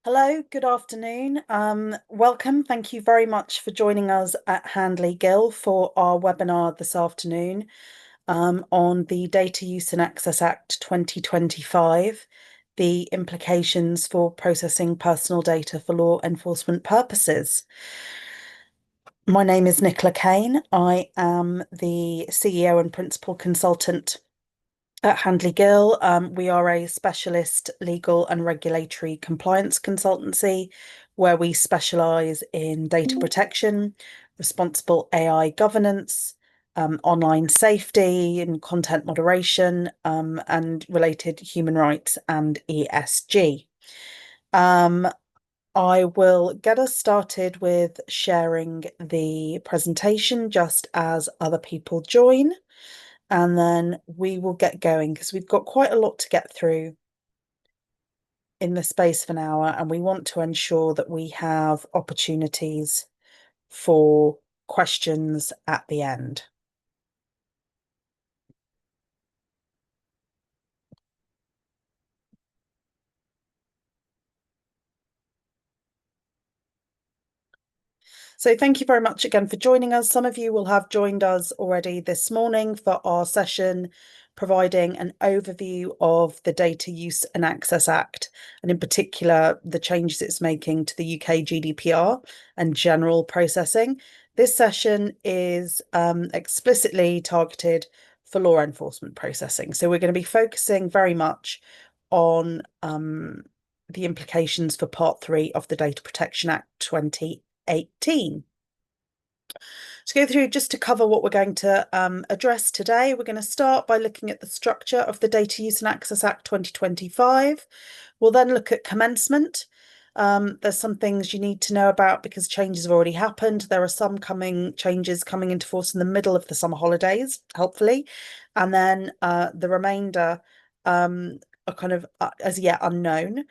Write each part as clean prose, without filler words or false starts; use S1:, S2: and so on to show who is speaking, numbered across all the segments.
S1: Hello, good afternoon. Welcome. Thank you very much for joining us at Handley Gill for our webinar this afternoon on the Data Use and Access Act 2025, the implications for processing personal data for law enforcement purposes. My name is Nicola Kane. I am the CEO and Principal Consultant at Handley Gill. We are a specialist legal and regulatory compliance consultancy where we specialise in data protection, responsible AI governance, online safety and content moderation, and related human rights and ESG. I will get us started with sharing the presentation just as other people join, and then we will get going because we've got quite a lot to get through in the space of an hour, and we want to ensure that we have opportunities for questions at the end. So thank you very much again for joining us. Some of you will have joined us already this morning for our session providing an overview of the Data Use and Access Act, and in particular, the changes it's making to the UK GDPR and general processing. This session is explicitly targeted for law enforcement processing. So we're going to be focusing very much on the implications for Part 3 of the Data Protection Act 2018. To go through, just to cover what we're going to address today, we're going to start by looking at the structure of the Data Use and Access Act 2025. We'll then look at commencement. There's some things you need to know about because changes have already happened. There are some changes coming into force in the middle of the summer holidays, hopefully. And then the remainder are kind of as yet unknown.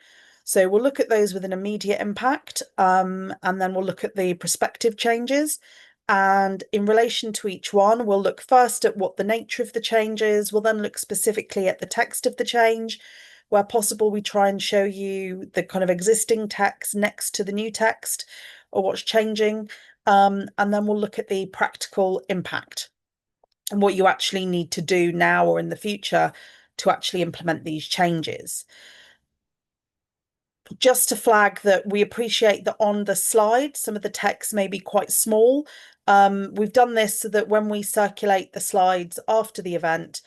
S1: So we'll look at those with an immediate impact, and then we'll look at the prospective changes. And in relation to each one, we'll look first at what the nature of the change is. We'll then look specifically at the text of the change. Where possible, we try and show you the kind of existing text next to the new text or what's changing. And then we'll look at the practical impact and what you actually need to do now or in the future to actually implement these changes. Just to flag that we appreciate that on the slide, some of the text may be quite small. We've done this so that when we circulate the slides after the event,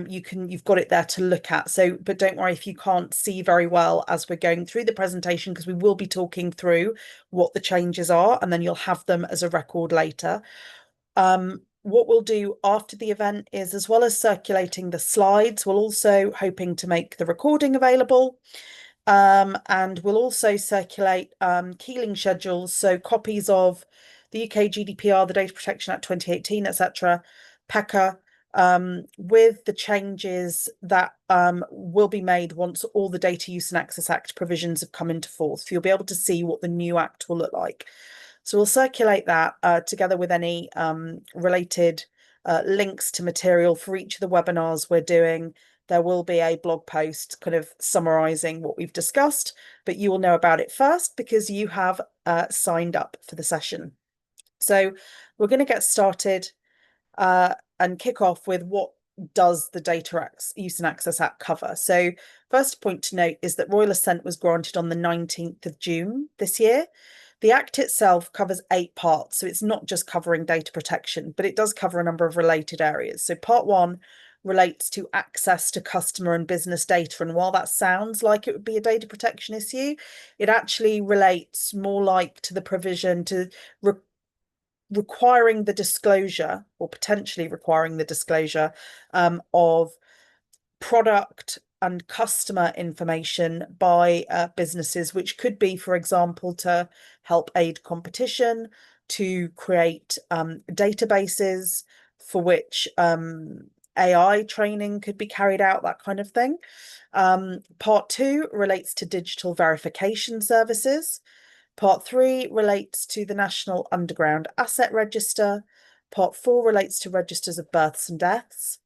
S1: you've got it there to look at. So, but don't worry if you can't see very well as we're going through the presentation, because we will be talking through what the changes are, and then you'll have them as a record later. What we'll do after the event is, as well as circulating the slides, we're also hoping to make the recording available. And we'll also circulate Keeling schedules, so copies of the UK GDPR, the Data Protection Act 2018, etc., PECA, with the changes that will be made once all the Data Use and Access Act provisions have come into force. So you'll be able to see what the new act will look like. So we'll circulate that together with any related links to material for each of the webinars we're doing. There will be a blog post kind of summarising what we've discussed, but you will know about it first because you have signed up for the session. So we're going to get started and kick off with what does the Data Use and Access Act cover. So first point to note is that royal assent was granted on the 19th of June this year. The Act itself covers 8 parts, so it's not just covering data protection, but it does cover a number of related areas. So Part 1 relates to access to customer and business data, and while that sounds like it would be a data protection issue, it actually relates more like to the provision to requiring the disclosure, or potentially requiring the disclosure, of product and customer information by businesses, which could be, for example, to help aid competition, to create databases for which AI training could be carried out, that kind of thing. Part 2 relates to digital verification services. Part 3 relates to the National Underground Asset Register. Part 4 relates to registers of births and deaths.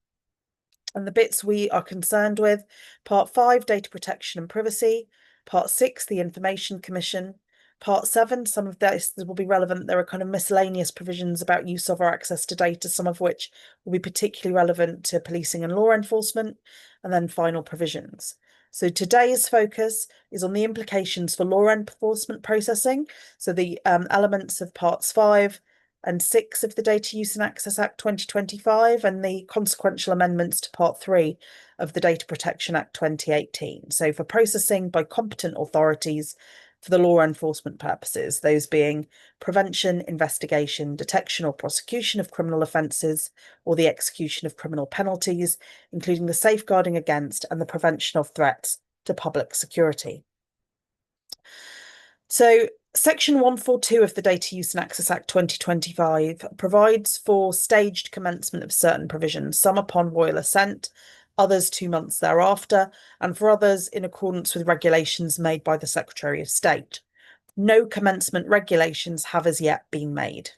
S1: And the bits we are concerned with: Part 5, data protection and privacy. Part 6, the Information Commission. Part 7, some of this will be relevant. There are kind of miscellaneous provisions about use of or access to data, some of which will be particularly relevant to policing and law enforcement, and then final provisions. So today's focus is on the implications for law enforcement processing, so the elements of Parts 5 and 6 of the Data Use and Access Act 2025 and the consequential amendments to Part 3 of the Data Protection Act 2018. So for processing by competent authorities for the law enforcement purposes, those being prevention, investigation, detection or prosecution of criminal offences or the execution of criminal penalties, including the safeguarding against and the prevention of threats to public security. So Section 142 of the Data Use and Access Act 2025 provides for staged commencement of certain provisions, some upon royal assent, others 2 months thereafter, and for others in accordance with regulations made by the Secretary of State. No commencement regulations have as yet been made.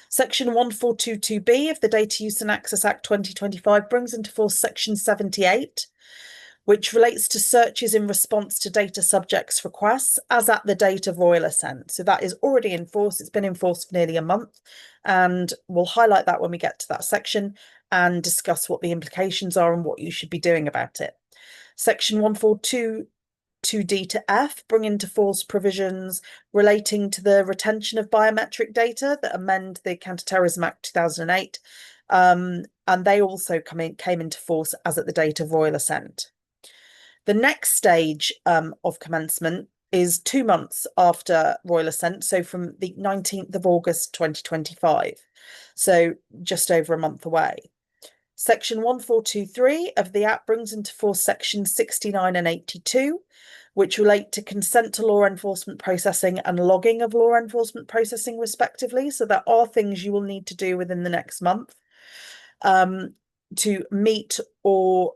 S1: Section 1422B of the Data Use and Access Act 2025 brings into force Section 78, which relates to searches in response to data subjects' requests as at the date of royal assent. So that is already in force. It's been in force for nearly a month, and we'll highlight that when we get to that section and discuss what the implications are and what you should be doing about it. Section 142(2)D to F bring into force provisions relating to the retention of biometric data that amend the Counterterrorism Act 2008, and they also came into force as at the date of royal assent. The next stage of commencement is 2 months after royal assent, so from the 19th of August 2025, so just over a month away. Section 1423 of the Act brings into force Sections 69 and 82, which relate to consent to law enforcement processing and logging of law enforcement processing, respectively. So there are things you will need to do within the next month to meet or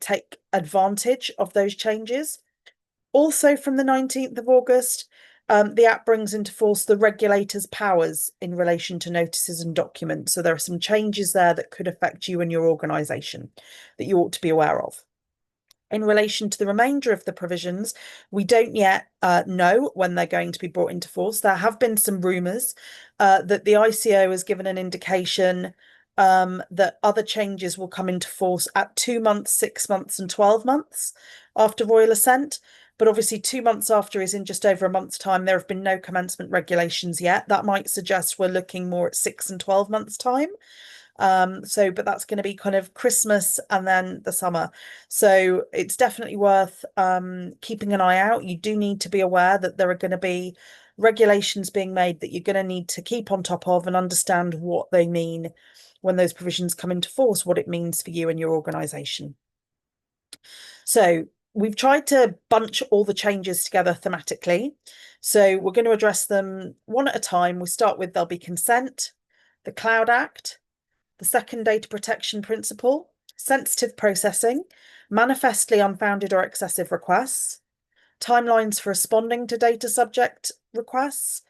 S1: take advantage of those changes. Also from the 19th of August, the Act brings into force the regulator's powers in relation to notices and documents. So there are some changes there that could affect you and your organisation that you ought to be aware of. In relation to the remainder of the provisions, we don't yet know when they're going to be brought into force. There have been some rumours that the ICO has given an indication that other changes will come into force at 2 months, 6 months and 12 months after royal assent. But obviously 2 months after is in just over a month's time. There have been no commencement regulations yet. That might suggest we're looking more at 6 and 12 months time. But that's going to be kind of Christmas and then the summer. So it's definitely worth keeping an eye out. You do need to be aware that there are going to be regulations being made that you're going to need to keep on top of and understand what they mean when those provisions come into force, what it means for you and your organisation. So we've tried to bunch all the changes together thematically. So we're going to address them one at a time. We start with there'll be consent, the Cloud Act, the second data protection principle, sensitive processing, manifestly unfounded or excessive requests, timelines for responding to data subject requests,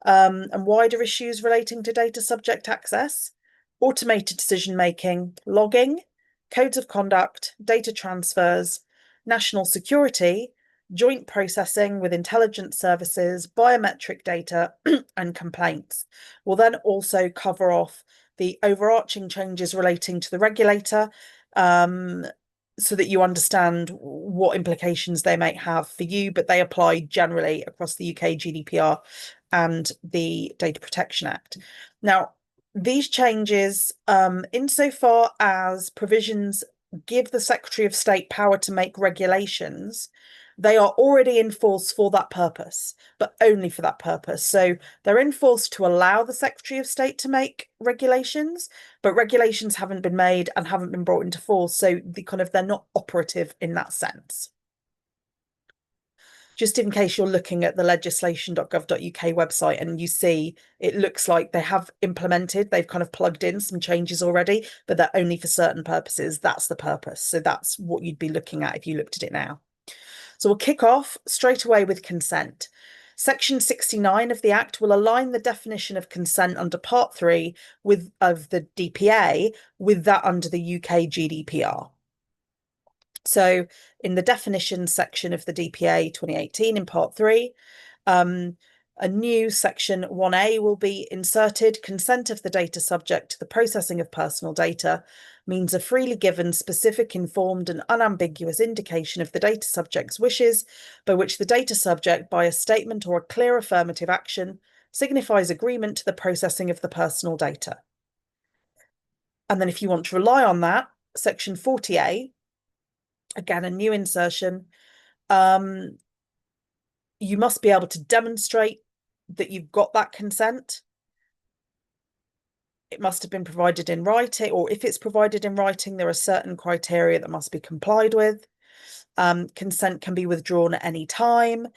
S1: and wider issues relating to data subject access, automated decision making, logging, codes of conduct, data transfers, national security, joint processing with intelligence services, biometric data, and complaints. We'll then also cover off the overarching changes relating to the regulator, so that you understand what implications they might have for you, but they apply generally across the UK GDPR and the Data Protection Act. Now, these changes, insofar as provisions give the Secretary of State power to make regulations, they are already in force for that purpose, but only for that purpose. So they're in force to allow the Secretary of State to make regulations, but regulations haven't been made and haven't been brought into force. So they're not operative in that sense. Just in case you're looking at the legislation.gov.uk website and you see it looks like they have implemented, they've kind of plugged in some changes already, but they're only for certain purposes. That's the purpose. So that's what you'd be looking at if you looked at it now. So we'll kick off straight away with consent. Section 69 of the Act will align the definition of consent under Part 3 of the DPA with that under the UK GDPR. So in the definitions section of the DPA 2018 in part 3, a new section 1A will be inserted. Consent of the data subject to the processing of personal data means a freely given, specific, informed and unambiguous indication of the data subject's wishes by which the data subject, by a statement or a clear affirmative action, signifies agreement to the processing of the personal data. And then if you want to rely on that, section 40A, again, a new insertion, you must be able to demonstrate that you've got that consent. It must have been provided in writing, or if it's provided in writing, there are certain criteria that must be complied with. Consent can be withdrawn at any time.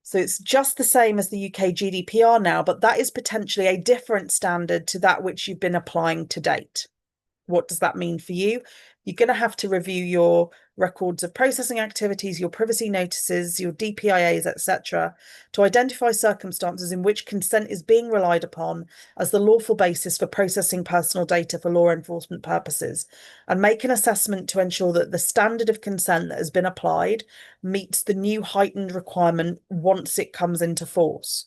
S1: So it's just the same as the UK GDPR now, but that is potentially a different standard to that which you've been applying to date. What does that mean for you? You're going to have to review your records of processing activities, your privacy notices, your DPIAs, etc., to identify circumstances in which consent is being relied upon as the lawful basis for processing personal data for law enforcement purposes, and make an assessment to ensure that the standard of consent that has been applied meets the new heightened requirement once it comes into force.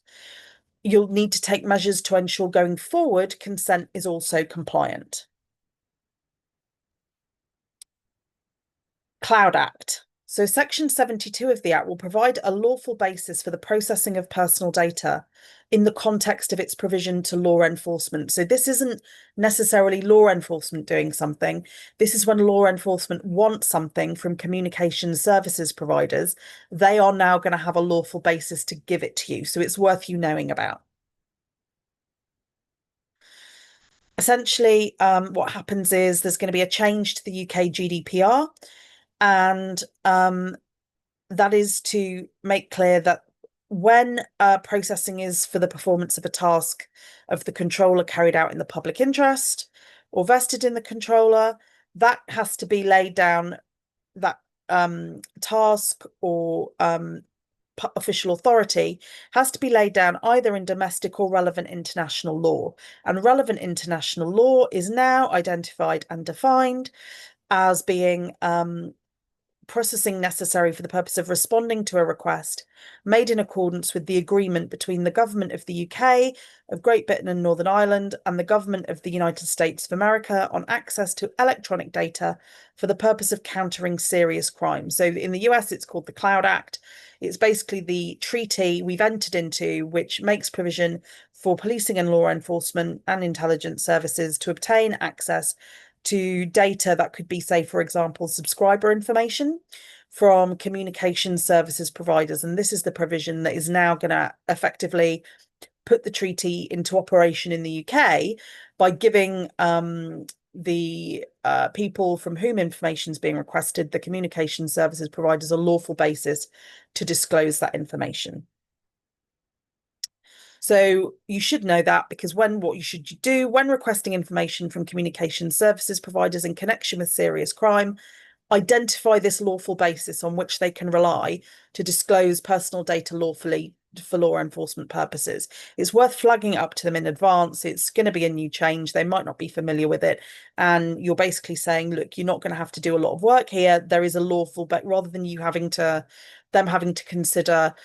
S1: You'll need to take measures to ensure going forward consent is also compliant. Cloud Act. So Section 72 of the Act will provide a lawful basis for the processing of personal data in the context of its provision to law enforcement. So this isn't necessarily law enforcement doing something. This is when law enforcement wants something from communication services providers. They are now going to have a lawful basis to give it to you. So it's worth you knowing about. Essentially, what happens is there's going to be a change to the UK GDPR. And that is to make clear that when processing is for the performance of a task of the controller carried out in the public interest or vested in the controller, that has to be laid down, that task or official authority has to be laid down either in domestic or relevant international law. And relevant international law is now identified and defined as being processing necessary for the purpose of responding to a request made in accordance with the agreement between the government of the UK, of Great Britain and Northern Ireland, and the government of the United States of America on access to electronic data for the purpose of countering serious crimes. So in the US, it's called the Cloud Act. It's basically the treaty we've entered into, which makes provision for policing and law enforcement and intelligence services to obtain access to data that could be, say, for example, subscriber information from communication services providers. And this is the provision that is now going to effectively put the treaty into operation in the UK by giving the people from whom information is being requested, the communication services providers, a lawful basis to disclose that information. So you should know that, because what you should do when requesting information from communication services providers in connection with serious crime, identify this lawful basis on which they can rely to disclose personal data lawfully for law enforcement purposes. It's worth flagging it up to them in advance. It's going to be a new change. They might not be familiar with it. And you're basically saying, look, you're not going to have to do a lot of work here. There is a lawful, but rather than them having to consider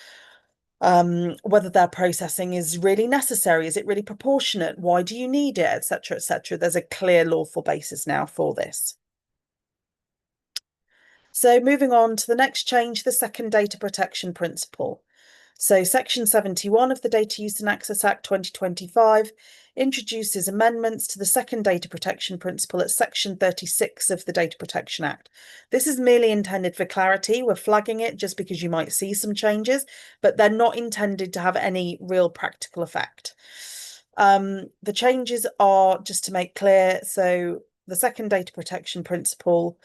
S1: whether their processing is really necessary, is it really proportionate, why do you need it, etc., etc. There's a clear lawful basis now for this. So moving on to the next change, the second data protection principle. So Section 71 of the Data Use and Access Act 2025 introduces amendments to the second data protection principle at Section 36 of the Data Protection Act. This is merely intended for clarity. We're flagging it just because you might see some changes, but they're not intended to have any real practical effect. The changes are, just to make clear, so the second data protection principle,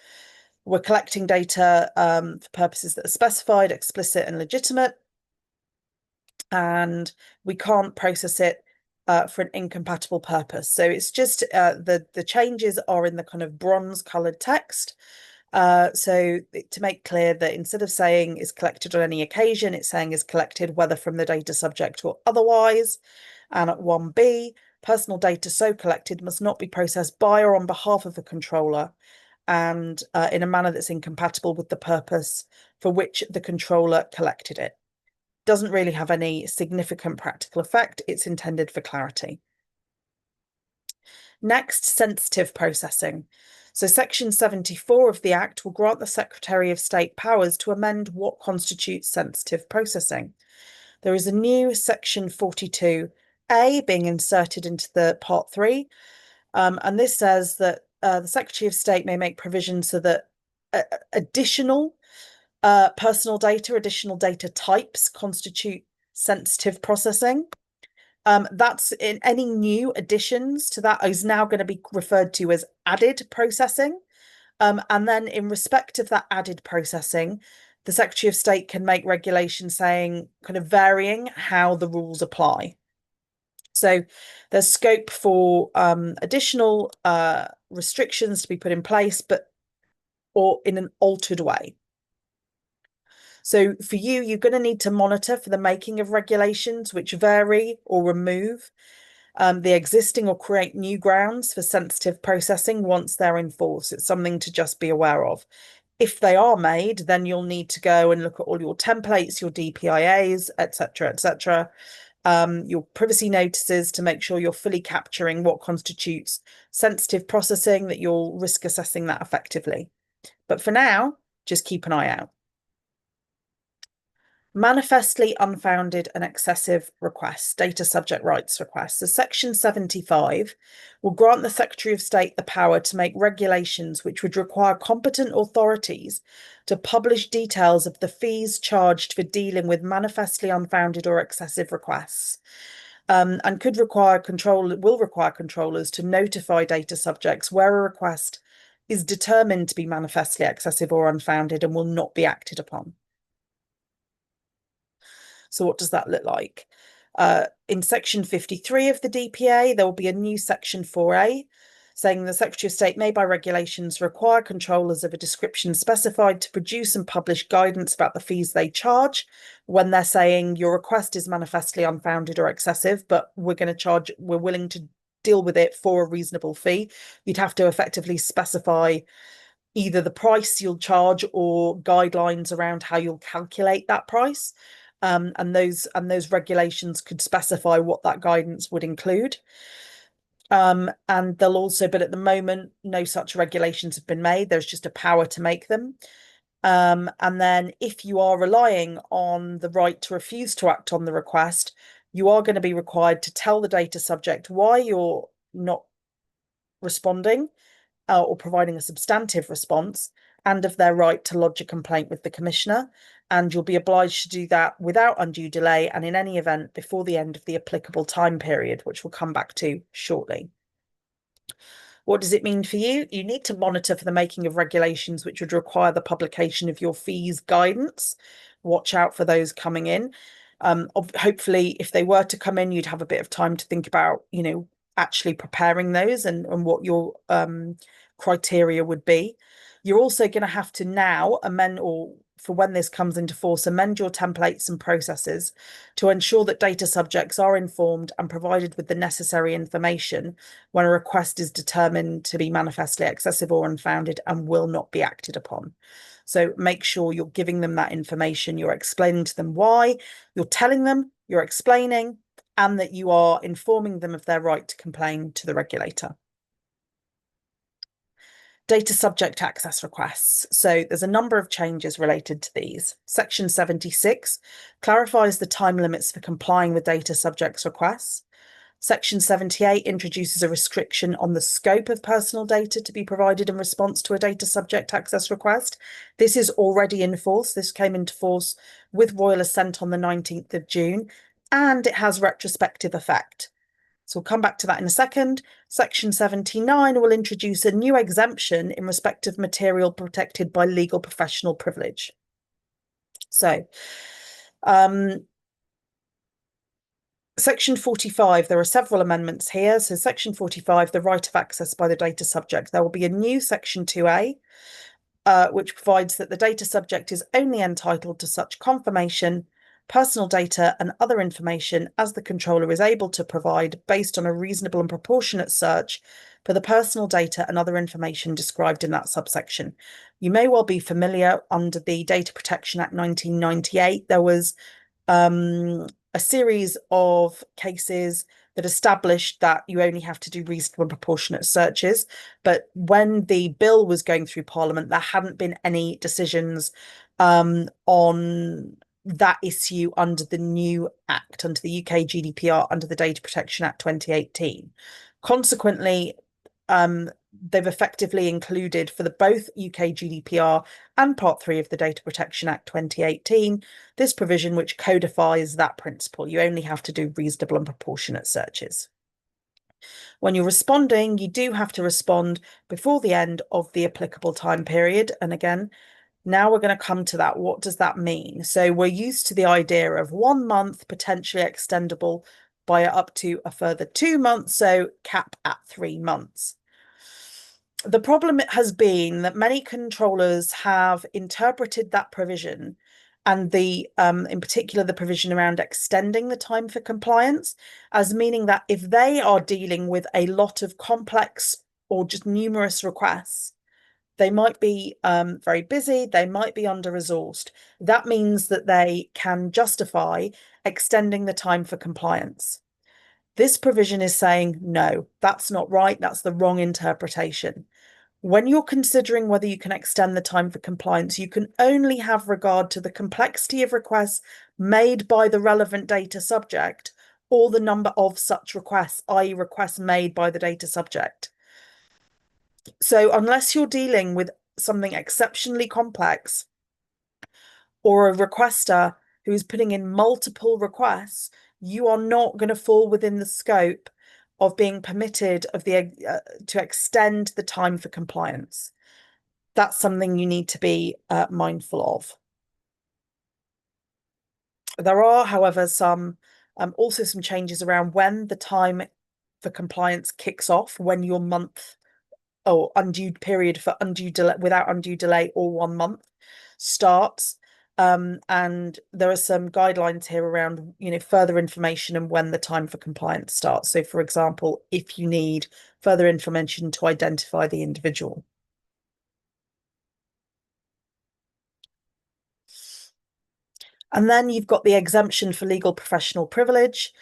S1: we're collecting data for purposes that are specified, explicit and legitimate, and we can't process it for an incompatible purpose. So it's just the changes are in the kind of bronze coloured text. So to make clear that instead of saying is collected on any occasion, it's saying is collected whether from the data subject or otherwise. And at 1B, personal data so collected must not be processed by or on behalf of the controller and in a manner that's incompatible with the purpose for which the controller collected it. Doesn't really have any significant practical effect. It's intended for clarity. Next, sensitive processing. So Section 74 of the Act will grant the Secretary of State powers to amend what constitutes sensitive processing. There is a new Section 42A being inserted into the Part 3, and this says that the Secretary of State may make provisions so that additional personal data, additional data types constitute sensitive processing. That's in any new additions to that is now going to be referred to as added processing. And then in respect of that added processing, the Secretary of State can make regulations saying kind of varying how the rules apply. So there's scope for additional restrictions to be put in place, or in an altered way. So for you, you're going to need to monitor for the making of regulations which vary or remove the existing or create new grounds for sensitive processing once they're in force. It's something to just be aware of. If they are made, then you'll need to go and look at all your templates, your DPIAs, etc., etc., your privacy notices to make sure you're fully capturing what constitutes sensitive processing, that you're risk assessing that effectively. But for now, just keep an eye out. Manifestly unfounded and excessive requests, data subject rights requests. So Section 75 will grant the Secretary of State the power to make regulations which would require competent authorities to publish details of the fees charged for dealing with manifestly unfounded or excessive requests, and will require controllers to notify data subjects where a request is determined to be manifestly excessive or unfounded and will not be acted upon. So what does that look like? In Section 53 of the DPA, there will be a new Section 4A saying the Secretary of State may by regulations require controllers of a description specified to produce and publish guidance about the fees they charge when they're saying your request is manifestly unfounded or excessive, but we're willing to deal with it for a reasonable fee. You'd have to effectively specify either the price you'll charge or guidelines around how you'll calculate that price. And those regulations could specify what that guidance would include. And they'll also, but at the moment, no such regulations have been made. There's just a power to make them. And then if you are relying on the right to refuse to act on the request, you are going to be required to tell the data subject why you're not responding or providing a substantive response, and of their right to lodge a complaint with the Commissioner. And you'll be obliged to do that without undue delay and in any event before the end of the applicable time period, which we'll come back to shortly. What does it mean for you? You need to monitor for the making of regulations which would require the publication of your fees guidance. Watch out for those coming in. Hopefully, if they were to come in, you'd have a bit of time to think about, actually preparing those and what your criteria would be. You're also going to have to now amend, or for when this comes into force, amend your templates and processes to ensure that data subjects are informed and provided with the necessary information when a request is determined to be manifestly excessive or unfounded and will not be acted upon. So make sure you're giving them that information, you're explaining to them why, you're telling them, you're explaining, and that you are informing them of their right to complain to the regulator. Data subject access requests. So there's a number of changes related to these. Section 76 clarifies the time limits for complying with data subjects requests. Section 78 introduces a restriction on the scope of personal data to be provided in response to a data subject access request. This is already in force. This came into force with royal assent on the 19th of June, and it has retrospective effect. So we'll come back to that in a second. Section 79 will introduce a new exemption in respect of material protected by legal professional privilege. So, Section 45, there are several amendments here. So Section 45, the right of access by the data subject. There will be a new Section 2A, which provides that the data subject is only entitled to such confirmation personal data and other information as the controller is able to provide based on a reasonable and proportionate search for the personal data and other information described in that subsection. You may well be familiar under the Data Protection Act 1998, there was a series of cases that established that you only have to do reasonable and proportionate searches. But when the bill was going through Parliament, there hadn't been any decisions on that issue under the new Act, under the UK GDPR, under the Data Protection Act 2018. Consequently, they've effectively included for the both UK GDPR and Part 3 of the Data Protection Act 2018, this provision which codifies that principle. You only have to do reasonable and proportionate searches. When you're responding, you do have to respond before the end of the applicable time period. And again, now we're going to come to that. What does that mean? So we're used to the idea of 1 month, potentially extendable by up to a further 2 months, so cap at 3 months. The problem has been that many controllers have interpreted that provision and in particular, the provision around extending the time for compliance as meaning that if they are dealing with a lot of complex or just numerous requests, they might be very busy, they might be under-resourced. That means that they can justify extending the time for compliance. This provision is saying, no, that's not right, that's the wrong interpretation. When you're considering whether you can extend the time for compliance, you can only have regard to the complexity of requests made by the relevant data subject or the number of such requests, i.e. requests made by the data subject. So unless you're dealing with something exceptionally complex or a requester who is putting in multiple requests, you are not going to fall within the scope of being permitted to extend the time for compliance. That's something you need to be mindful of. There are, however, also some changes around when the time for compliance kicks off, when your month or undue period for undue delay without undue delay or 1 month starts. And there are some guidelines here around, further information and when the time for compliance starts. So, for example, if you need further information to identify the individual. And then you've got the exemption for legal professional privilege.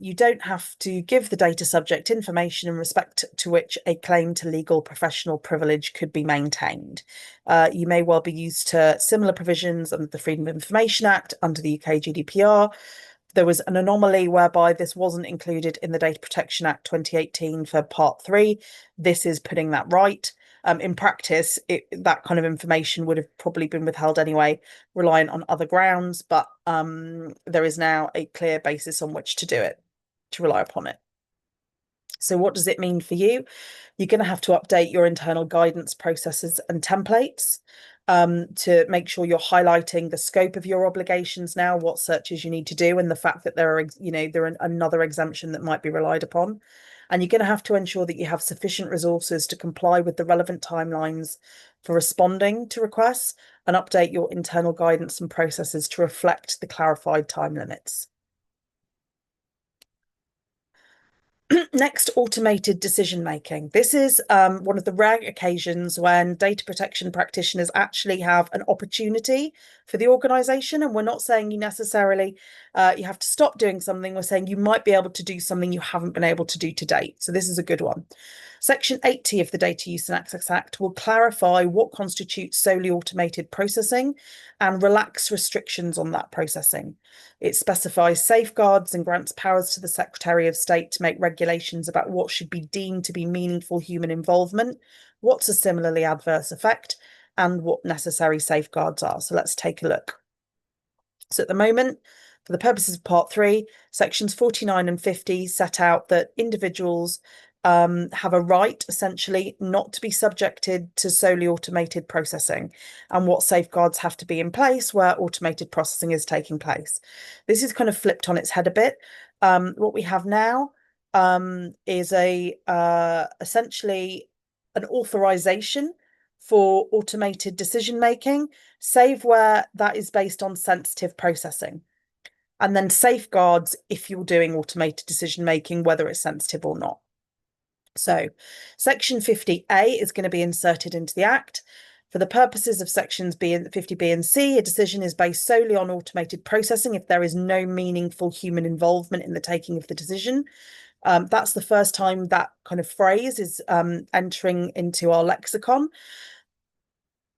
S1: You don't have to give the data subject information in respect to which a claim to legal professional privilege could be maintained. You may well be used to similar provisions under the Freedom of Information Act, under the UK GDPR. There was an anomaly whereby this wasn't included in the Data Protection Act 2018 for Part 3. This is putting that right. In practice, that kind of information would have probably been withheld anyway, reliant on other grounds, but there is now a clear basis on which to do it, to rely upon it. So what does it mean for you? You're going to have to update your internal guidance processes and templates to make sure you're highlighting the scope of your obligations now, what searches you need to do, and the fact that there are another exemption that might be relied upon. And you're going to have to ensure that you have sufficient resources to comply with the relevant timelines for responding to requests and update your internal guidance and processes to reflect the clarified time limits. Next, automated decision making. This is one of the rare occasions when data protection practitioners actually have an opportunity for the organisation. And we're not saying you necessarily you have to stop doing something. We're saying you might be able to do something you haven't been able to do to date. So this is a good one. Section 80 of the Data Use and Access Act will clarify what constitutes solely automated processing and relax restrictions on that processing. It specifies safeguards and grants powers to the Secretary of State to make regulations about what should be deemed to be meaningful human involvement, what's a similarly adverse effect, and what necessary safeguards are. So let's take a look. So at the moment, for the purposes of Part 3, sections 49 and 50 set out that individuals have a right, essentially, not to be subjected to solely automated processing and what safeguards have to be in place where automated processing is taking place. This is kind of flipped on its head a bit. What we have now is essentially an authorization for automated decision making, save where that is based on sensitive processing. and then safeguards if you're doing automated decision making, whether it's sensitive or not. So section 50A is going to be inserted into the Act. For the purposes of sections 50B and C, a decision is based solely on automated processing if there is no meaningful human involvement in the taking of the decision. That's the first time that kind of phrase is entering into our lexicon.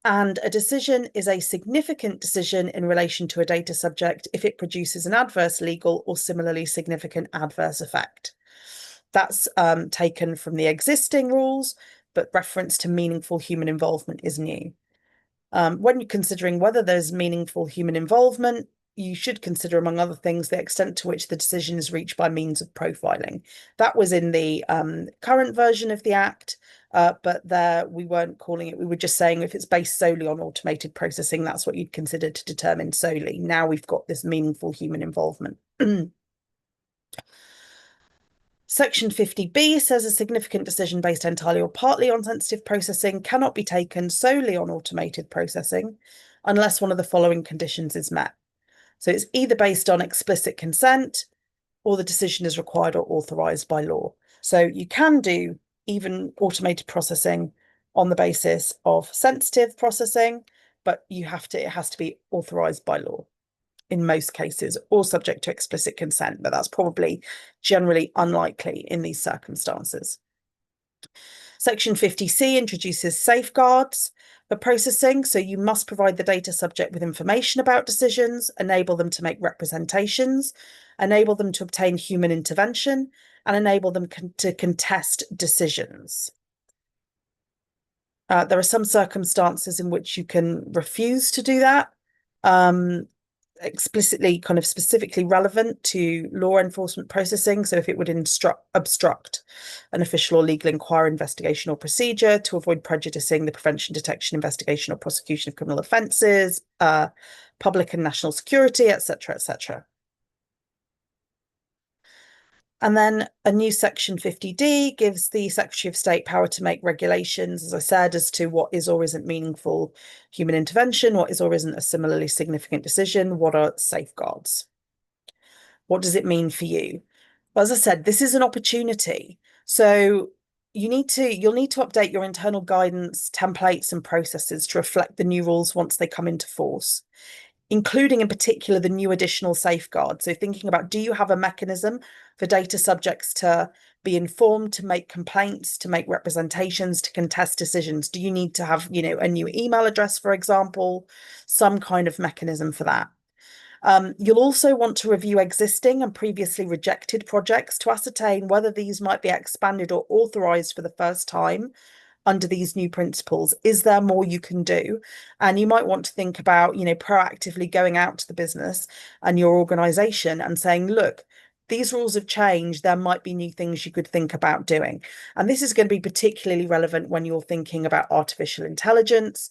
S1: And a decision is a significant decision in relation to a data subject if it produces an adverse legal or similarly significant adverse effect. That's taken from the existing rules, but reference to meaningful human involvement is new. When you're considering whether there's meaningful human involvement, you should consider, among other things, the extent to which the decision is reached by means of profiling. That was in the current version of the Act, but there we weren't calling it, we were just saying if it's based solely on automated processing, that's what you'd consider to determine solely. Now we've got this meaningful human involvement. Section 50B says a significant decision based entirely or partly on sensitive processing cannot be taken solely on automated processing unless one of the following conditions is met. So it's either based on explicit consent or the decision is required or authorized by law. So you can do even automated processing on the basis of sensitive processing, but it has to be authorized by law in most cases, or subject to explicit consent, but that's probably generally unlikely in these circumstances. Section 50C introduces safeguards for processing. So you must provide the data subject with information about decisions, enable them to make representations, enable them to obtain human intervention, and enable them to contest decisions. There are some circumstances in which you can refuse to do that. Explicitly kind of specifically relevant to law enforcement processing. So if it would obstruct an official or legal inquiry, investigation or procedure to avoid prejudicing the prevention, detection, investigation or prosecution of criminal offences, public and national security, etc., etc. And then a new section 50D gives the Secretary of State power to make regulations, as I said, as to what is or isn't meaningful human intervention, what is or isn't a similarly significant decision, what are safeguards. What does it mean for you? Well, as I said, this is an opportunity. So you'll need to update your internal guidance, templates and processes to reflect the new rules once they come into force, including in particular the new additional safeguards. So thinking about, do you have a mechanism for data subjects to be informed, to make complaints, to make representations, to contest decisions? Do you need to have, a new email address, for example, some kind of mechanism for that? You'll also want to review existing and previously rejected projects to ascertain whether these might be expanded or authorised for the first time under these new principles. Is there more you can do? And you might want to think about, proactively going out to the business and your organisation and saying, look, these rules have changed. There might be new things you could think about doing. And this is going to be particularly relevant when you're thinking about artificial intelligence,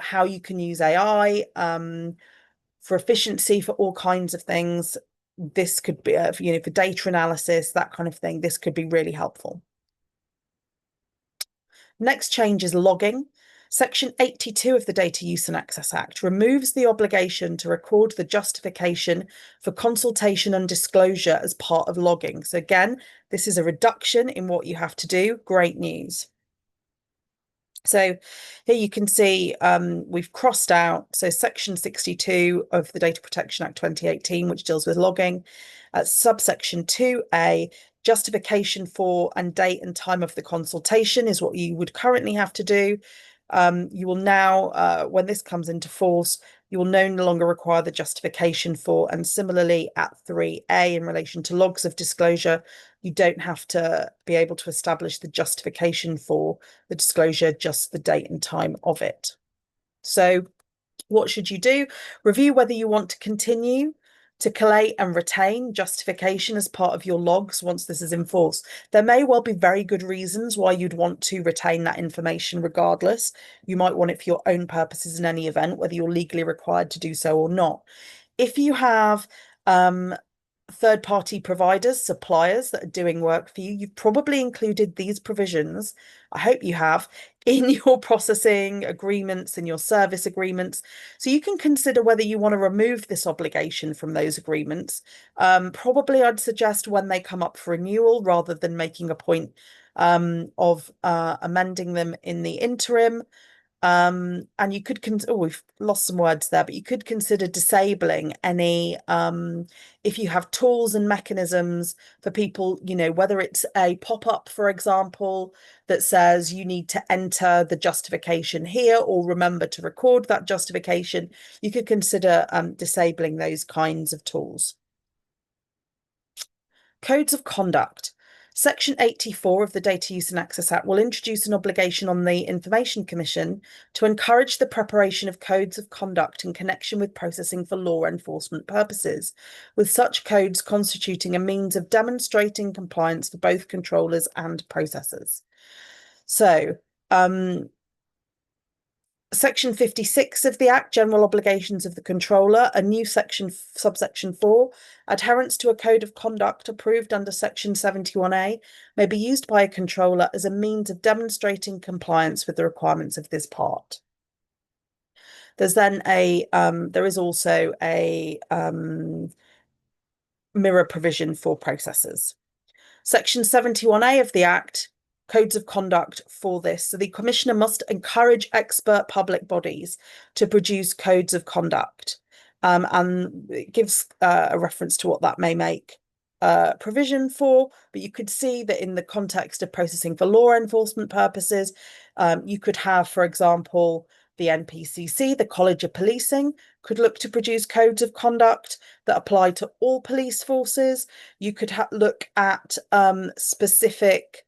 S1: how you can use AI for efficiency, for all kinds of things. This could be, for data analysis, that kind of thing. This could be really helpful. Next change is logging. Section 82 of the Data Use and Access Act removes the obligation to record the justification for consultation and disclosure as part of logging. So again, this is a reduction in what you have to do. Great news. So here you can see we've crossed out, so section 62 of the Data Protection Act 2018, which deals with logging, subsection 2A, justification for and date and time of the consultation is what you would currently have to do. You will now, when this comes into force, you will no longer require the justification for, and similarly at 3A in relation to logs of disclosure, you don't have to be able to establish the justification for the disclosure, just the date and time of it. So what should you do? Review whether you want to continue to collate and retain justification as part of your logs once this is in force. There may well be very good reasons why you'd want to retain that information regardless. You might want it for your own purposes in any event, whether you're legally required to do so or not. If you have third-party providers, suppliers that are doing work for you, you've probably included these provisions I hope you have, in your processing agreements and your service agreements. So you can consider whether you want to remove this obligation from those agreements. Probably I'd suggest when they come up for renewal rather than making a point of amending them in the interim. And you could we've lost some words there, but you could consider disabling any if you have tools and mechanisms for people, whether it's a pop-up, for example, that says you need to enter the justification here or remember to record that justification, you could consider disabling those kinds of tools. Codes of conduct. Section 84 of the Data Use and Access Act will introduce an obligation on the Information Commission to encourage the preparation of codes of conduct in connection with processing for law enforcement purposes, with such codes constituting a means of demonstrating compliance for both controllers and processors. So, Section 56 of the Act, General Obligations of the Controller, a new section, subsection 4, adherence to a code of conduct approved under Section 71A may be used by a controller as a means of demonstrating compliance with the requirements of this part. There's then there is also a mirror provision for processors. Section 71A of the Act, codes of conduct for this. So the Commissioner must encourage expert public bodies to produce codes of conduct. And it gives a reference to what that may make provision for, but you could see that in the context of processing for law enforcement purposes, you could have, for example, the NPCC, the College of Policing, could look to produce codes of conduct that apply to all police forces. You could look at specific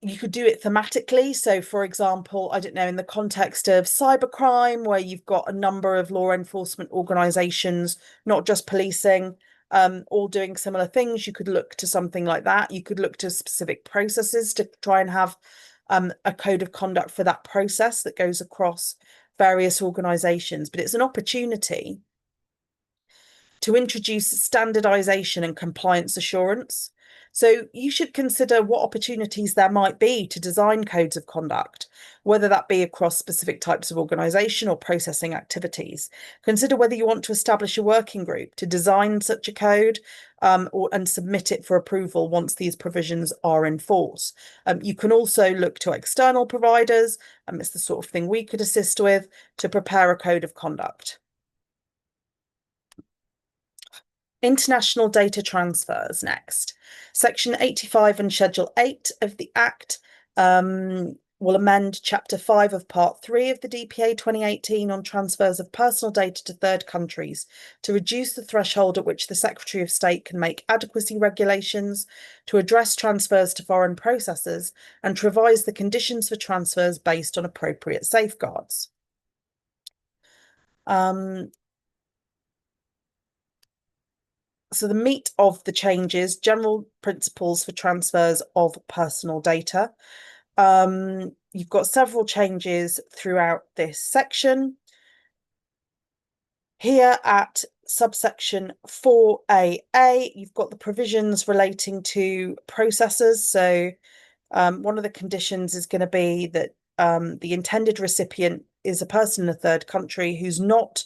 S1: you could do it thematically. So, for example, I don't know, in the context of cybercrime, where you've got a number of law enforcement organizations, not just policing, all doing similar things, you could look to something like that. You could look to specific processes to try and have a code of conduct for that process that goes across various organizations. But it's an opportunity to introduce standardization and compliance assurance. So you should consider what opportunities there might be to design codes of conduct, whether that be across specific types of organisation or processing activities. Consider whether you want to establish a working group to design such a code and submit it for approval once these provisions are in force. You can also look to external providers, and it's the sort of thing we could assist with, to prepare a code of conduct. International data transfers next. Section 85 and Schedule 8 of the Act will amend Chapter 5 of Part 3 of the DPA 2018 on transfers of personal data to third countries to reduce the threshold at which the Secretary of State can make adequacy regulations, to address transfers to foreign processors, and to revise the conditions for transfers based on appropriate safeguards. So the meat of the changes, general principles for transfers of personal data. You've got several changes throughout this section. Here at subsection 4AA, you've got the provisions relating to processors. So one of the conditions is going to be that the intended recipient is a person in a third country who's not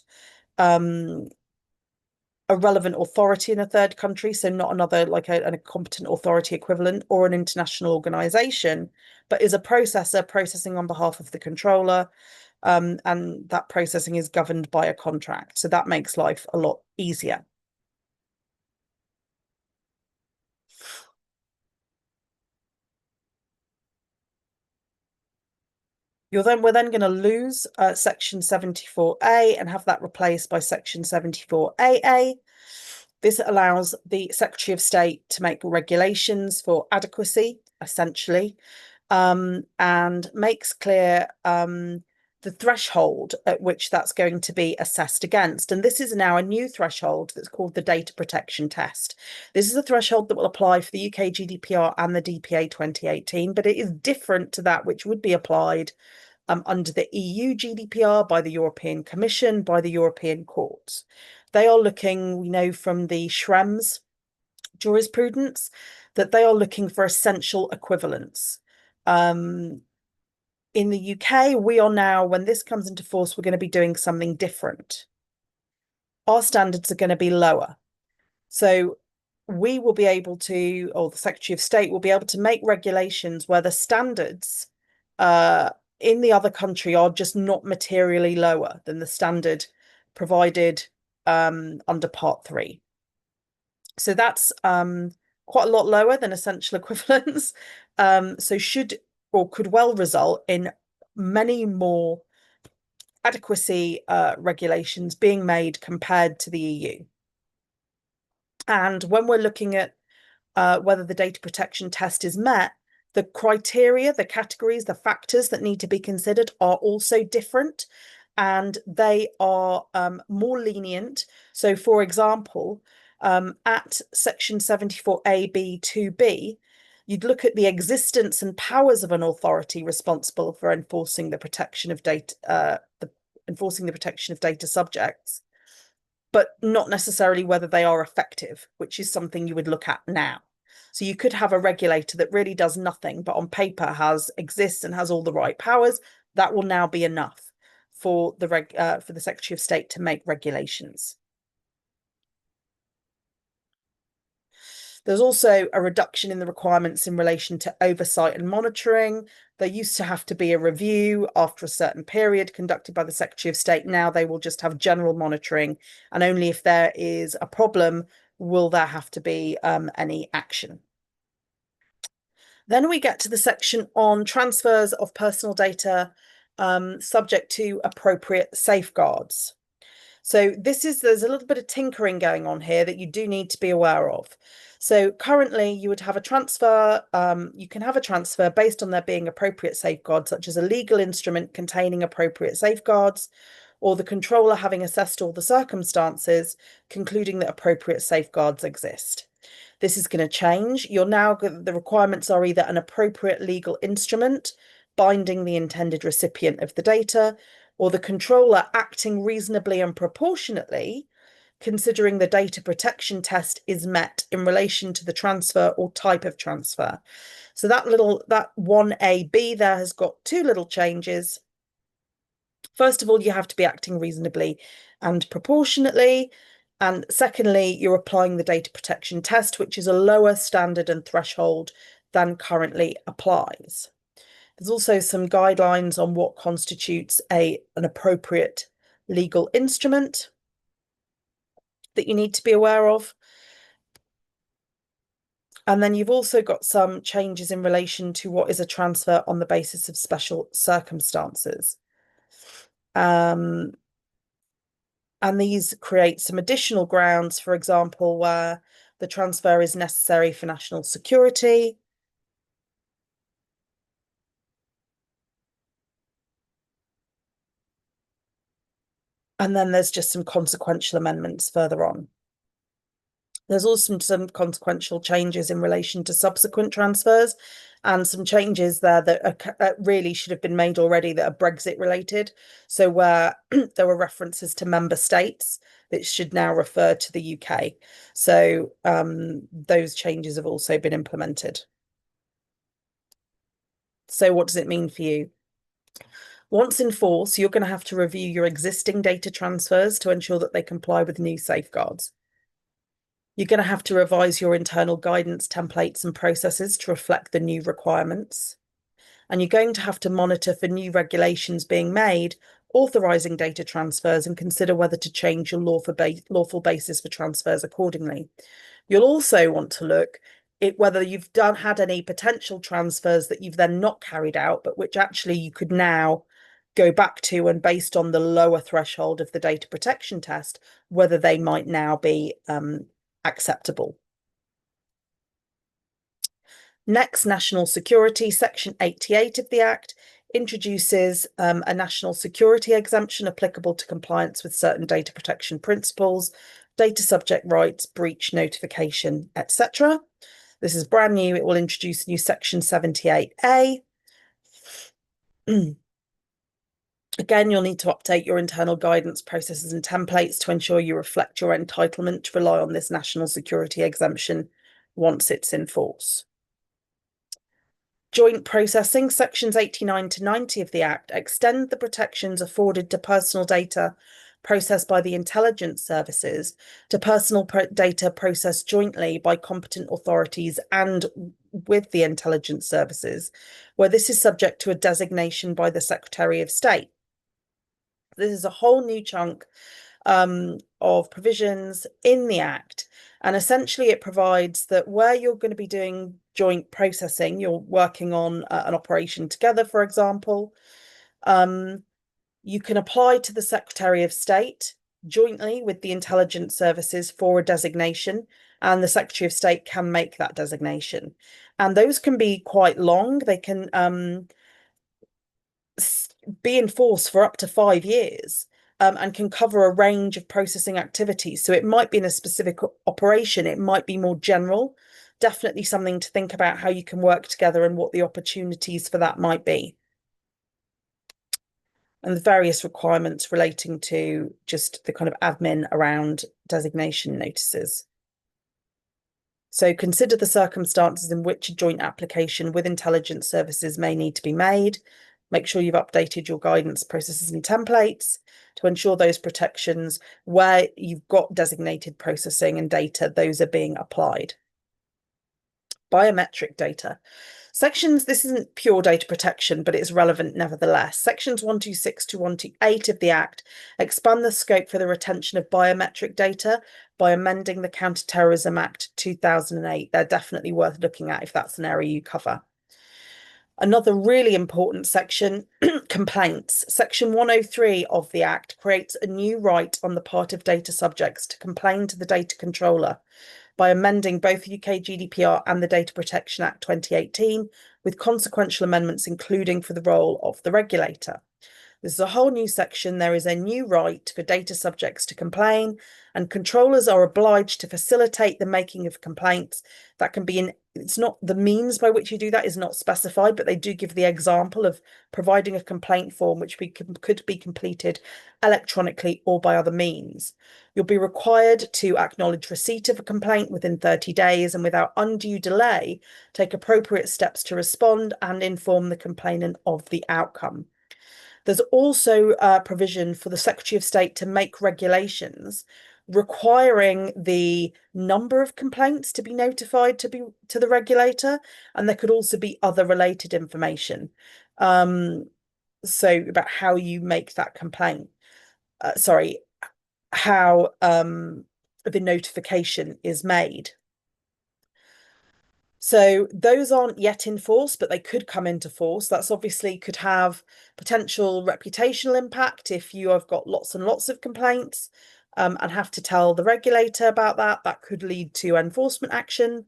S1: a relevant authority in a third country, so not another like a competent authority equivalent or an international organization, but is a processor processing on behalf of the controller, and that processing is governed by a contract. So that makes life a lot easier. We're then going to lose section 74A and have that replaced by section 74AA. This allows the Secretary of State to make regulations for adequacy, essentially, and makes clear the threshold at which that's going to be assessed against. And this is now a new threshold that's called the data protection test. This is a threshold that will apply for the UK GDPR and the DPA 2018, but it is different to that which would be applied under the EU GDPR by the European Commission, by the European courts. They are looking, we know from the Schrems jurisprudence, that they are looking for essential equivalence. In the UK, we are now, when this comes into force, we're going to be doing something different. Our standards are going to be lower. So we will be able to, or the Secretary of State will be able to make regulations where the standards in the other country are just not materially lower than the standard provided under Part 3. So that's quite a lot lower than essential equivalence. So should or could well result in many more adequacy regulations being made compared to the EU. And when we're looking at whether the data protection test is met, the criteria, the categories, the factors that need to be considered are also different, and they are more lenient. So, for example, at section 74A, B, 2B, you'd look at the existence and powers of an authority responsible for enforcing the protection of data, enforcing the protection of data subjects, but not necessarily whether they are effective, which is something you would look at now. So you could have a regulator that really does nothing, but on paper exists and has all the right powers. That will now be enough for the Secretary of State to make regulations. There's also a reduction in the requirements in relation to oversight and monitoring. There used to have to be a review after a certain period conducted by the Secretary of State. Now they will just have general monitoring, and only if there is a problem will there have to be any action. Then we get to the section on transfers of personal data subject to appropriate safeguards. So there's a little bit of tinkering going on here that you do need to be aware of. So currently you would have a transfer, you can have a transfer based on there being appropriate safeguards, such as a legal instrument containing appropriate safeguards, or the controller having assessed all the circumstances, concluding that appropriate safeguards exist. This is going to change. The requirements are either an appropriate legal instrument binding the intended recipient of the data, or the controller acting reasonably and proportionately, considering the data protection test is met in relation to the transfer or type of transfer. So that 1AB there has got two little changes. First of all, you have to be acting reasonably and proportionately. And secondly, you're applying the data protection test, which is a lower standard and threshold than currently applies. There's also some guidelines on what constitutes an appropriate legal instrument that you need to be aware of. And then you've also got some changes in relation to what is a transfer on the basis of special circumstances. And these create some additional grounds, for example, where the transfer is necessary for national security. And then there's just some consequential amendments further on. There's also some consequential changes in relation to subsequent transfers, and some changes there that really should have been made already that are Brexit related. So where there were references to member states, that should now refer to the UK. So those changes have also been implemented. So what does it mean for you? Once in force, you're going to have to review your existing data transfers to ensure that they comply with new safeguards. You're going to have to revise your internal guidance templates and processes to reflect the new requirements. And you're going to have to monitor for new regulations being made, authorising data transfers, and consider whether to change your lawful basis for transfers accordingly. You'll also want to look at whether you've had any potential transfers that you've then not carried out, but which actually you could now go back to, and based on the lower threshold of the data protection test, whether they might now be acceptable. Next, national security. Section 88 of the Act introduces a national security exemption applicable to compliance with certain data protection principles, data subject rights, breach notification, etc. This is brand new. It will introduce a new section 78A. Again, you'll need to update your internal guidance processes and templates to ensure you reflect your entitlement to rely on this national security exemption once it's in force. Joint processing, sections 89 to 90 of the Act extend the protections afforded to personal data processed by the intelligence services to personal data processed jointly by competent authorities and with the intelligence services, where this is subject to a designation by the Secretary of State. This is a whole new chunk of provisions in the Act. And essentially, it provides that where you're going to be doing joint processing, you're working on an operation together, for example, you can apply to the Secretary of State jointly with the intelligence services for a designation, and the Secretary of State can make that designation. And those can be quite long. They can be in force for up to 5 years. And can cover a range of processing activities. So it might be in a specific operation, it might be more general. Definitely something to think about how you can work together and what the opportunities for that might be. And the various requirements relating to just the kind of admin around designation notices. So consider the circumstances in which a joint application with intelligence services may need to be made. Make sure you've updated your guidance processes and templates to ensure those protections where you've got designated processing and data, those are being applied. Biometric data. This isn't pure data protection, but it's relevant nevertheless. Sections 126 to 128 of the Act expand the scope for the retention of biometric data by amending the Counter-Terrorism Act 2008. They're definitely worth looking at if that's an area you cover. Another really important section, complaints. Section 103 of the Act creates a new right on the part of data subjects to complain to the data controller by amending both UK GDPR and the Data Protection Act 2018 with consequential amendments, including for the role of the regulator. This is a whole new section. There is a new right for data subjects to complain, and controllers are obliged to facilitate the making of complaints. That can be it's not the means by which you do that is not specified, but they do give the example of providing a complaint form which could be completed electronically or by other means. You'll be required to acknowledge receipt of a complaint within 30 days and without undue delay, take appropriate steps to respond and inform the complainant of the outcome. There's also a provision for the Secretary of State to make regulations requiring the number of complaints to be notified to the regulator, and there could also be other related information. So about how you make that complaint. How the notification is made. So those aren't yet in force, but they could come into force. That's obviously could have potential reputational impact if you have got lots and lots of complaints and have to tell the regulator about that. That could lead to enforcement action.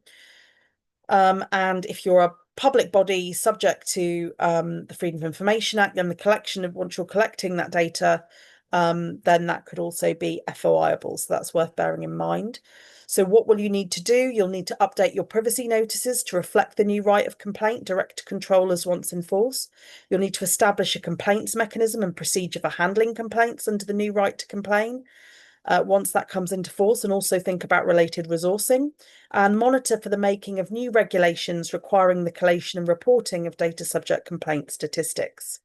S1: And if you're a public body subject to the Freedom of Information Act, then the collection of once you're collecting that data, then that could also be FOIable. So that's worth bearing in mind. So what will you need to do? You'll need to update your privacy notices to reflect the new right of complaint direct to controllers once in force. You'll need to establish a complaints mechanism and procedure for handling complaints under the new right to complain once that comes into force, and also think about related resourcing and monitor for the making of new regulations requiring the collation and reporting of data subject complaint statistics.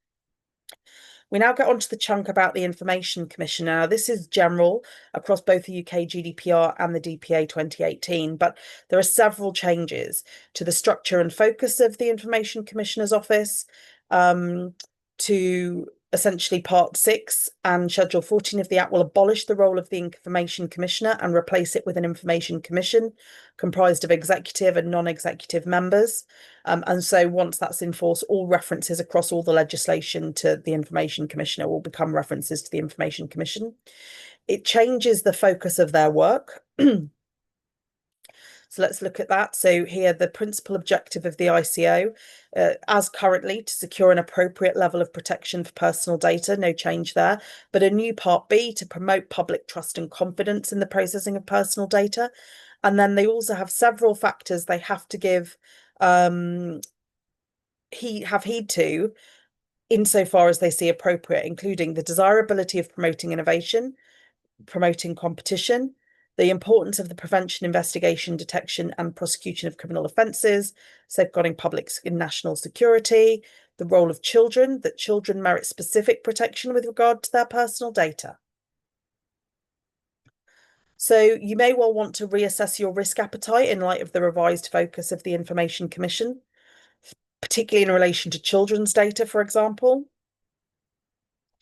S1: We now get onto the chunk about the Information Commission. Now, this is general across both the UK GDPR and the DPA 2018, but there are several changes to the structure and focus of the Information Commissioner's Office, to essentially Part 6 and Schedule 14 of the Act will abolish the role of the Information Commissioner and replace it with an Information Commission comprised of executive and non-executive members. And so once that's in force, all references across all the legislation to the Information Commissioner will become references to the Information Commission. It changes the focus of their work. So let's look at that. So here, the principal objective of the ICO, as currently, to secure an appropriate level of protection for personal data, no change there, but a new Part B to promote public trust and confidence in the processing of personal data. And then they also have several factors they have to give heed to insofar as they see appropriate, including the desirability of promoting innovation, promoting competition, the importance of the prevention, investigation, detection, and prosecution of criminal offences, safeguarding public and national security, the role of children, that children merit specific protection with regard to their personal data. So you may well want to reassess your risk appetite in light of the revised focus of the Information Commission, particularly in relation to children's data, for example,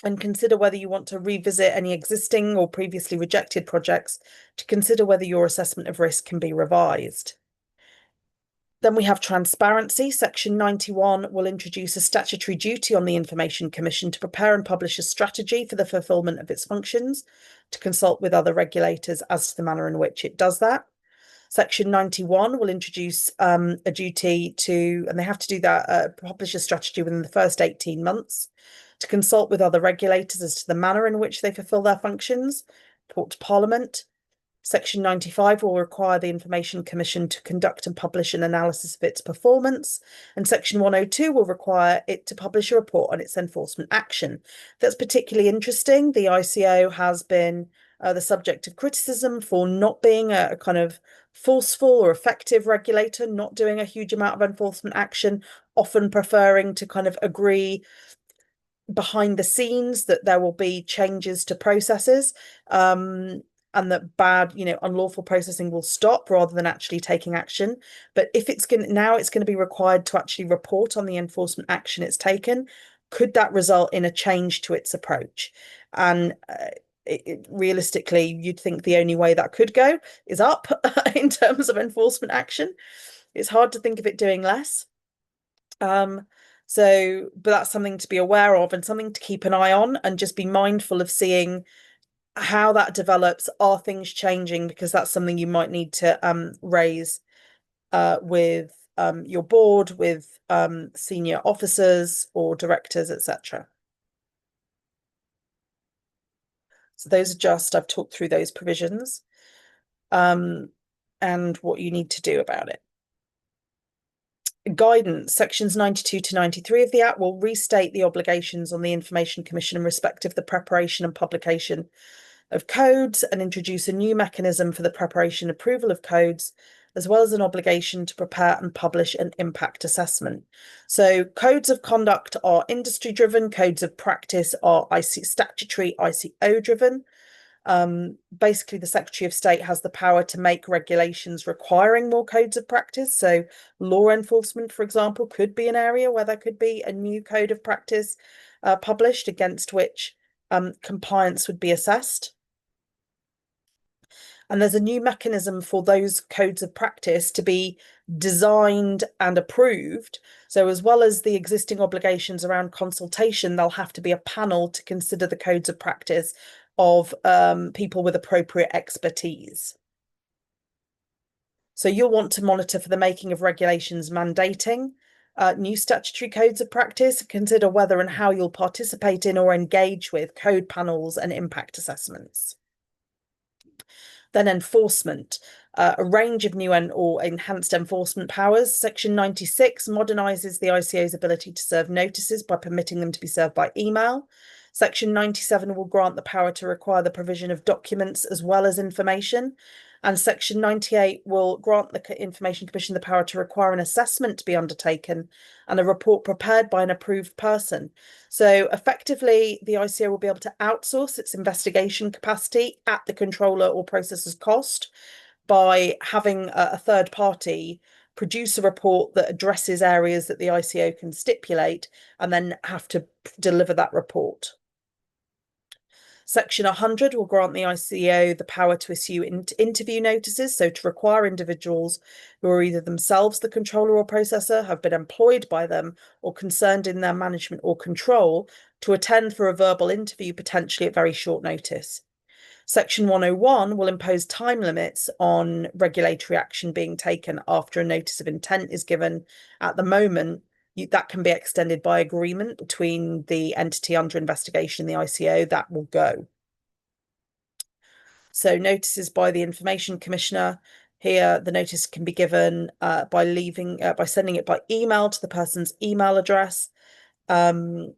S1: and consider whether you want to revisit any existing or previously rejected projects to consider whether your assessment of risk can be revised. Then we have transparency. Section 91 will introduce a statutory duty on the Information Commission to prepare and publish a strategy for the fulfilment of its functions, to consult with other regulators as to the manner in which it does that. Section 91 will introduce a duty to, and they have to do that, publish a strategy within the first 18 months, to consult with other regulators as to the manner in which they fulfil their functions, report to Parliament. Section 95 will require the Information Commission to conduct and publish an analysis of its performance, and Section 102 will require it to publish a report on its enforcement action. That's particularly interesting. The ICO has been the subject of criticism for not being a kind of forceful or effective regulator, not doing a huge amount of enforcement action, often preferring to kind of agree behind the scenes that there will be changes to processes, and that bad, unlawful processing will stop rather than actually taking action. But if it's going to be required to actually report on the enforcement action it's taken, could that result in a change to its approach? And realistically, you'd think the only way that could go is up in terms of enforcement action. It's hard to think of it doing less. But that's something to be aware of and something to keep an eye on, and just be mindful of seeing how that develops. Are things changing? Because that's something you might need to raise with your board, with senior officers or directors, etc. So those are I've talked through those provisions and what you need to do about it. Guidance. Sections 92 to 93 of the Act will restate the obligations on the Information Commission in respect of the preparation and publication of codes, and introduce a new mechanism for the preparation and approval of codes, as well as an obligation to prepare and publish an impact assessment. So codes of conduct are industry driven, codes of practice are statutory ICO driven. Basically, the Secretary of State has the power to make regulations requiring more codes of practice. So law enforcement, for example, could be an area where there could be a new code of practice published against which compliance would be assessed. And there's a new mechanism for those codes of practice to be designed and approved. So as well as the existing obligations around consultation, there'll have to be a panel to consider the codes of practice of people with appropriate expertise. So you'll want to monitor for the making of regulations mandating new statutory codes of practice, consider whether and how you'll participate in or engage with code panels and impact assessments. Then enforcement, a range of new or enhanced enforcement powers. Section 96 modernises the ICO's ability to serve notices by permitting them to be served by email. Section 97 will grant the power to require the provision of documents as well as information. And Section 98 will grant the Information Commission the power to require an assessment to be undertaken and a report prepared by an approved person. So effectively, the ICO will be able to outsource its investigation capacity at the controller or processor's cost by having a third party produce a report that addresses areas that the ICO can stipulate and then have to deliver that report. Section 100 will grant the ICO the power to issue interview notices, so to require individuals who are either themselves the controller or processor, have been employed by them, or concerned in their management or control, to attend for a verbal interview, potentially at very short notice. Section 101 will impose time limits on regulatory action being taken after a notice of intent is given. At the moment, that can be extended by agreement between the entity under investigation and the ICO. That will go. So notices by the Information Commissioner. Here, the notice can be given by sending it by email to the person's email address. And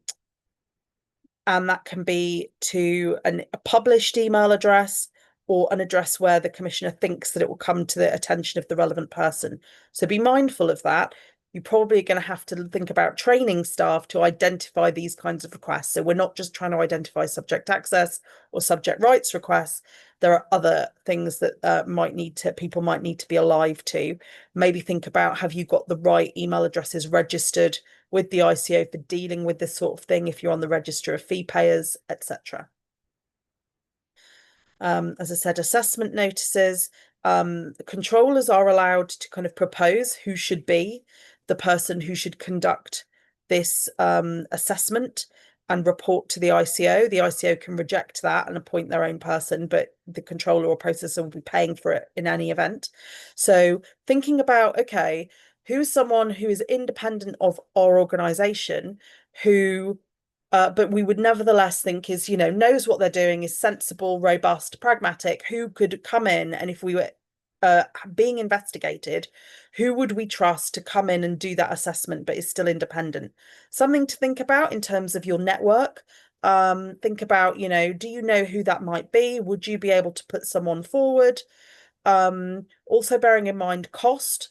S1: that can be to a published email address or an address where the commissioner thinks that it will come to the attention of the relevant person. So be mindful of that. You're probably going to have to think about training staff to identify these kinds of requests. So we're not just trying to identify subject access or subject rights requests. There are other things that people might need to be alive to. Maybe think about, have you got the right email addresses registered with the ICO for dealing with this sort of thing if you're on the register of fee payers, etc. As I said, assessment notices. Controllers are allowed to kind of propose who should be the person who should conduct this assessment and report to the ICO. The ICO can reject that and appoint their own person, but the controller or processor will be paying for it in any event. So thinking about, okay, who's someone who is independent of our organization who but we would nevertheless think is, knows what they're doing, is sensible, robust, pragmatic, who could come in, and if we were being investigated, who would we trust to come in and do that assessment but is still independent? Something to think about in terms of your network. Think about, do you know who that might be? Would you be able to put someone forward? Also bearing in mind cost.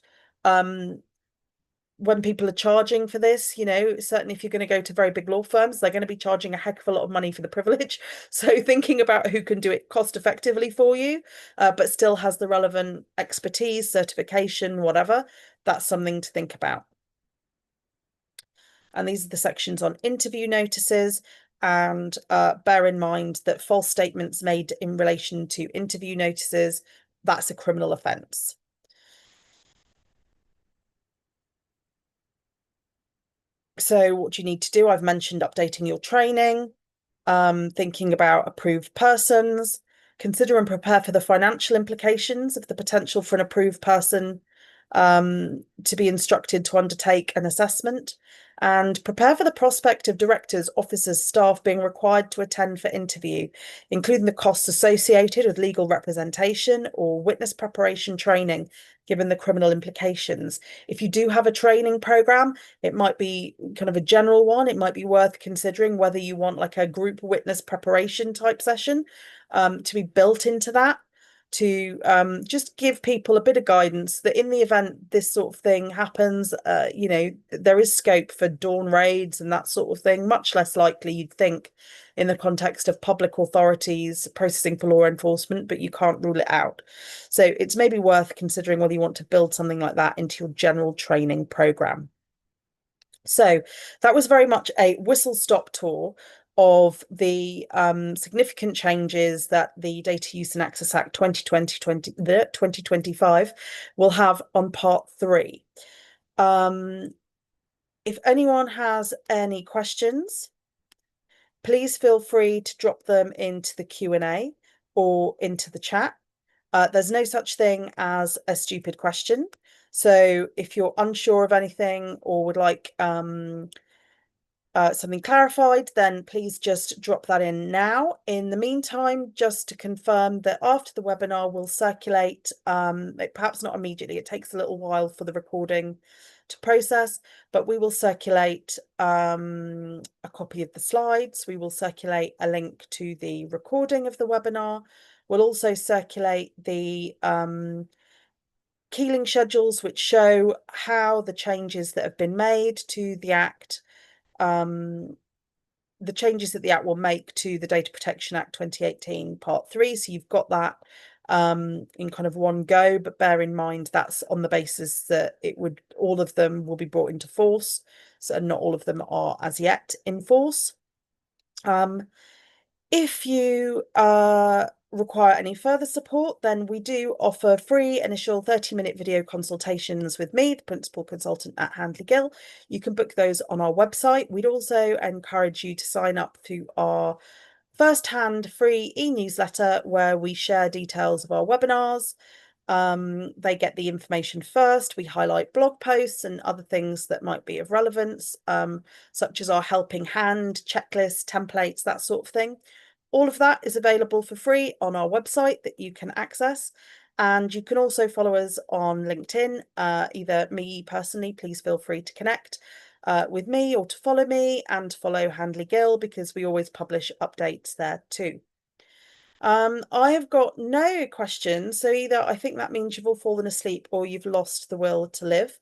S1: When people are charging for this, certainly if you're going to go to very big law firms, they're going to be charging a heck of a lot of money for the privilege. So thinking about who can do it cost effectively for you, but still has the relevant expertise, certification, whatever, that's something to think about. And these are the sections on interview notices. And bear in mind that false statements made in relation to interview notices, that's a criminal offence. So what do you need to do? I've mentioned updating your training, thinking about approved persons, consider and prepare for the financial implications of the potential for an approved person to be instructed to undertake an assessment, and prepare for the prospect of directors, officers, staff being required to attend for interview, including the costs associated with legal representation or witness preparation training, given the criminal implications. If you do have a training program, it might be kind of a general one. It might be worth considering whether you want like a group witness preparation type session to be built into that, to just give people a bit of guidance that in the event this sort of thing happens, there is scope for dawn raids and that sort of thing, much less likely you'd think in the context of public authorities processing for law enforcement, but you can't rule it out. So it's maybe worth considering whether you want to build something like that into your general training program. So that was very much a whistle-stop tour of the significant changes that the Data Use and Access Act 2025 will have on part 3. If anyone has any questions, please feel free to drop them into the Q&A or into the chat. There's no such thing as a stupid question. So if you're unsure of anything or would like something clarified, then please just drop that in now. In the meantime, just to confirm that after the webinar, we'll circulate, perhaps not immediately, it takes a little while for the recording to process, but we will circulate a copy of the slides. We will circulate a link to the recording of the webinar. We'll also circulate the Keeling schedules, which show how the changes that have been made to the Act, the changes that the Act will make to the Data Protection Act 2018 Part 3. So you've got that in kind of one go, but bear in mind that's on the basis that all of them will be brought into force. So not all of them are as yet in force. If you require any further support, then we do offer free initial 30-minute video consultations with me, the principal consultant at Handley Gill. You can book those on our website. We'd also encourage you to sign up to our first-hand free e-newsletter where we share details of our webinars. They get the information first. We highlight blog posts and other things that might be of relevance, such as our helping hand, checklists, templates, that sort of thing. All of that is available for free on our website that you can access. And you can also follow us on LinkedIn, either me personally, please feel free to connect with me or to follow me, and follow Handley Gill because we always publish updates there too. I have got no questions. So either I think that means you've all fallen asleep or you've lost the will to live.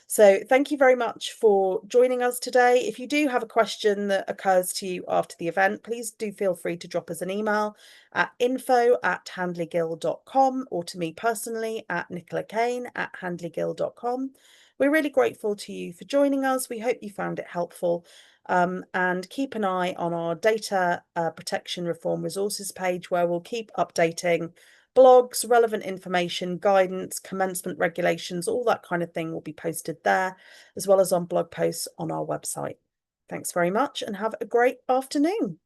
S1: So thank you very much for joining us today. If you do have a question that occurs to you after the event, please do feel free to drop us an email at info@handleygill.com or to me personally at nicolakane@handleygill.com. We're really grateful to you for joining us. We hope you found it helpful. And keep an eye on our data protection reform resources page, where we'll keep updating blogs, relevant information, guidance, commencement regulations, all that kind of thing will be posted there, as well as on blog posts on our website. Thanks very much and have a great afternoon.